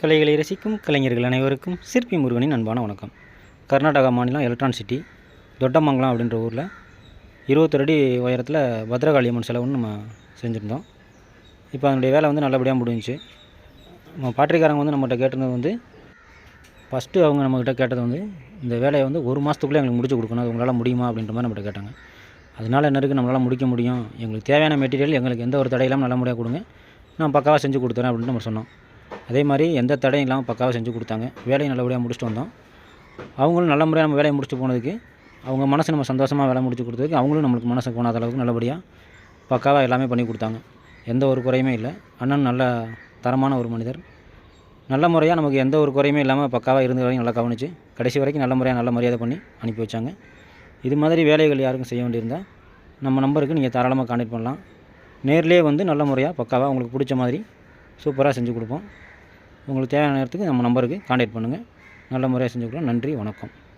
கலைகளை ரசிக்கும் கலைஞர்கள் அனைவருக்கும் சிற்பி முருகனின் அன்பான வணக்கம். கர்நாடகா மாநிலம் எலக்ட்ரான் சிட்டி தொட்டமங்கலம் அப்படின்ற ஊரில் 22 அடி உயரத்தில் பத்ரகாளி அம்மன் சிலை ஒன்று நம்ம செஞ்சுருந்தோம். இப்போ அதனுடைய வேலை வந்து நல்லபடியாக முடிஞ்சிச்சு. நம்ம பாட்டிரிக்காரங்க வந்து நம்மகிட்ட கேட்டிருந்தது வந்து ஃபஸ்ட்டு அவங்க நம்மக்கிட்ட கேட்டது வந்து இந்த வேலையை வந்து 1 மாதத்துக்குள்ளே எங்களுக்கு முடிச்சு கொடுக்கணும், அது உங்களால் முடியுமா அப்படின்ற மாதிரி நம்மகிட்ட கேட்டாங்க. அதனால் என்ன இருக்குது, நம்மளால் முடிக்க முடியும், எங்களுக்கு தேவையான மெட்டீரியல் எங்களுக்கு எந்த ஒரு தடையில்லாமல் நல்லபடியாக கொடுங்க, நான் பக்காவாக செஞ்சு கொடுத்துறேன் அப்படின்னு நம்ம சொன்னோம். அதே மாதிரி எந்த தடையும் இல்லாமல் பக்காவாக செஞ்சு கொடுத்தாங்க. வேலையை நல்லபடியாக முடிச்சுட்டு வந்தோம். அவங்களும் நல்ல முறையாக நம்ம வேலையை முடிச்சுட்டு போனதுக்கு, அவங்க மனசு நம்ம சந்தோஷமாக வேலை முடிச்சு கொடுத்ததுக்கு, அவங்களும் நம்மளுக்கு மனசு போனாத அளவுக்கு நல்லபடியாக பக்காவாக எல்லாமே பண்ணி கொடுத்தாங்க. எந்த ஒரு குறையுமே இல்லை. அண்ணன் நல்ல தரமான ஒரு மனிதர். நல்ல முறையாக நமக்கு எந்த ஒரு குறையுமே இல்லாமல் பக்காவாக இருந்த வரைக்கும் நல்லா கவனித்து கடைசி வரைக்கும் நல்ல முறையாக நல்ல மரியாதை பண்ணி அனுப்பி வச்சாங்க. இது மாதிரி வேலைகள் யாருக்கும் செய்ய வேண்டியிருந்தால் நம்ம நம்பருக்கு நீங்கள் தாராளமாக கான்டெக்ட் பண்ணலாம். நேர்லேயே வந்து நல்ல முறையாக பக்காவாக உங்களுக்கு பிடிச்ச மாதிரி சூப்பராக செஞ்சு கொடுப்போம். உங்களுக்கு தேவையான நேரத்துக்கு நம்ம நம்பருக்கு கான்டெக்ட் பண்ணுங்கள். நல்ல முறையாக செஞ்சு கொடுக்கலாம். நன்றி, வணக்கம்.